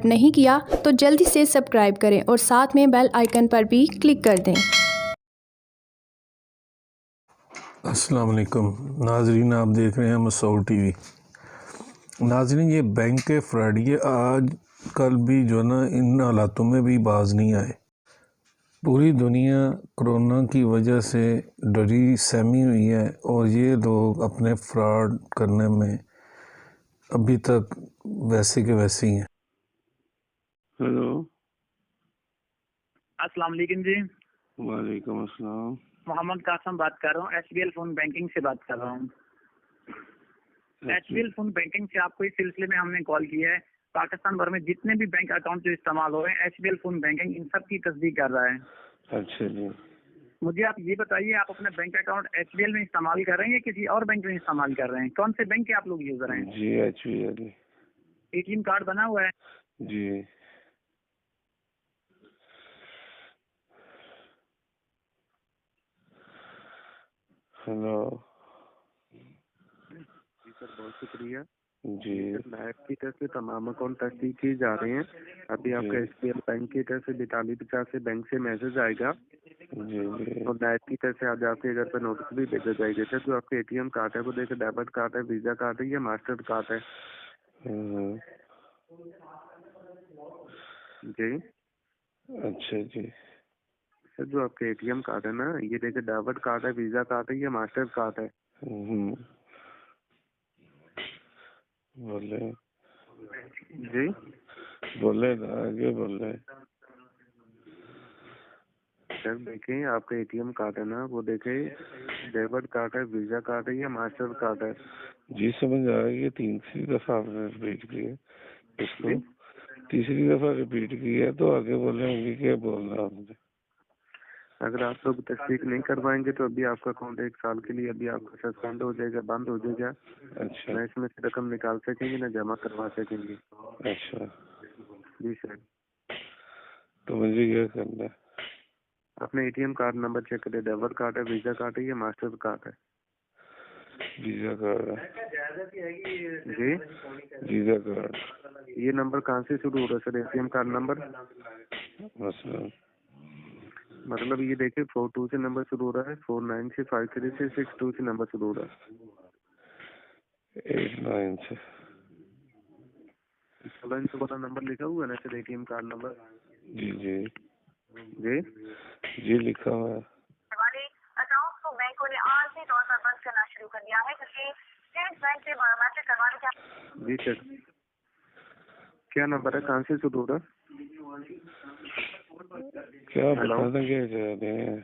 नहीं किया तो जल्दी से सब्सक्राइब करें और साथ में बेल आइकन पर भी क्लिक कर दें। अस्सलाम वालेकुम नाजरीन, आप देख रहे हैं मसूद टीवी। नाजरीन, ये बैंक के फ्रॉड ये आज कल भी जो ना इन हालातों में भी बाज नहीं आए। पूरी दुनिया कोरोना की वजह से डरी सहमी हुई है और ये लोग अपने फ्रॉड करने में अभी तक वैसे के वैसे ही हैं। हेलो, अस्सलाम वालेकुम जी। वालेकुम अस्सलाम। मोहम्मद कासम बात कर रहा हूँ, एचबीएल फोन बैंकिंग से बात कर रहा हूँ। एचबीएल फोन बैंकिंग से आपको इस सिलसिले में हमने कॉल किया है। पाकिस्तान भर में जितने भी बैंक अकाउंट जो इस्तेमाल हो रहे हैं, एचबीएल फोन बैंकिंग इन सब की तस्दीक कर रहा है। अच्छा जी, मुझे आप ये बताइए, आप अपना बैंक अकाउंट एचबीएल में इस्तेमाल कर रहे हैं या किसी और बैंक में इस्तेमाल कर रहे हैं? कौन से बैंक के आप लोग यूजर हैं? जी एचबीएल। एटीएम कार्ड बना हुआ है? जी हेलो जी सर, बहुत शुक्रिया जी नायब की तरफ से तमाम अकाउंट तस्दीक की जा रहे हैं। अभी आपका एसबीएल बैंक की तरफ से 4250 से बैंक से मैसेज आएगा जी जी और नायब की तरफ से आज आपके घर पर नोटिस भी भेजा जाएगा। सर, जो आपके एटीएम कार्ड है वो देखिए डेबिट कार्ड है, वीजा कार्ड है या मास्टर कार्ड है? हाँ, जी अच्छा जी। सर, जो आपके एटीएम कार्ड है ना, ये देखिए डेबिट कार्ड है, वीजा कार्ड है या मास्टर कार्ड है? बोले जी बोले ना, आगे बोले। सर देखिए, आपका एटीएम कार्ड है ना, वो देखिए डेबिट कार्ड है, वीजा कार्ड है या मास्टर कार्ड है? जी समझ आ रही है, तीसरी दफा आपने रिपीट किया इसको। जी? तीसरी दफा रिपीट किया तो आगे बोले होंगे, क्या बोलना आपने? अगर आप लोग तस्दीक नहीं करवाएंगे तो अभी आपका अकाउंट 1 साल के लिए अभी आपका सस्पेंड हो जाएगा, बंद हो जाएगा। अच्छा न इसमें से रकम निकाल सकेंगे न जमा करवा सकेंगे। अच्छा, जी सर, तो मुझे क्या करना है? अपने एटीएम कार्ड नंबर चेक करें, डेबिट कार्ड है, वीजा कार्ड है या मास्टर कार्ड है? वीजा कार्ड है। जी, वीजा कार्ड। ये नंबर कहाँ से शुरू हो रहा है सर, एटीएम कार्ड नंबर? मसलन मतलब ये देखिए 42 से नंबर शुरू हो रहा है, 49 से, 53 से, 62 से नंबर शुरू हो रहा है। 89 से 16 इंच वाला नंबर लिखा हुआ है ना सर, एटीएम कार्ड नंबर? जी जी जी जी लिखा हुआ है। हमारे अकाउंट को बैंकों ने आर्जी तौर पर बंद करना शुरू कर दिया है, क्योंकि स्टेट बैंक से बायोमेट्रिक करवाने का। जी सर, क्या नंबर है, कहाँ से शुरू हो रहा है? क्या हेलो? बताना क्या चाह रहे हैं?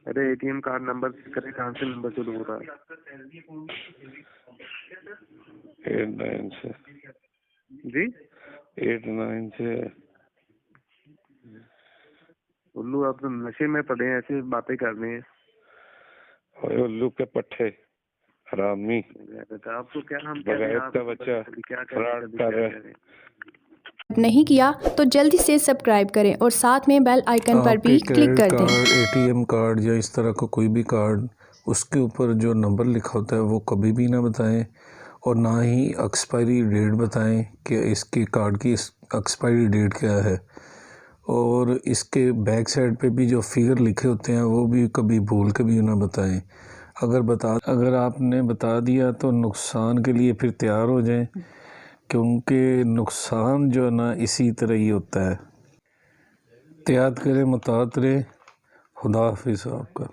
अरे एटीएम कार्ड नंबर करें, कहाँ से नंबर शुरू हो रहा है? 89 से। जी 89 से। उल्लू, आप तो नशे में पड़े हैं, ऐसे बातें कर रहे हैं। और उल्लू के पट्टे हरामी आपको क्या नाम कह रहे हैं? बगायत का बच्चा क्या फ्रॉड कर रहा है। नहीं किया तो जल्दी से सब्सक्राइब करें और साथ में बेल आइकन पर भी आपके क्लिक क्रेडिट कर दें। कार्ड, एटीएम कार्ड या इस तरह का कोई भी कार्ड, उसके ऊपर जो नंबर लिखा होता है वो कभी भी ना बताएं और ना ही एक्सपायरी डेट बताएं कि इसके कार्ड की एक्सपायरी डेट क्या है। और इसके बैक साइड पे भी जो फिगर लिखे होते हैं वो भी कभी भूल के भी ना बताएं। अगर आपने बता दिया तो नुकसान के लिए फिर तैयार हो जाएं, क्योंकि नुकसान जो है ना इसी तरह ही होता है। एहतियात करें, मुतात रहें। खुदा हाफिज़ आपका।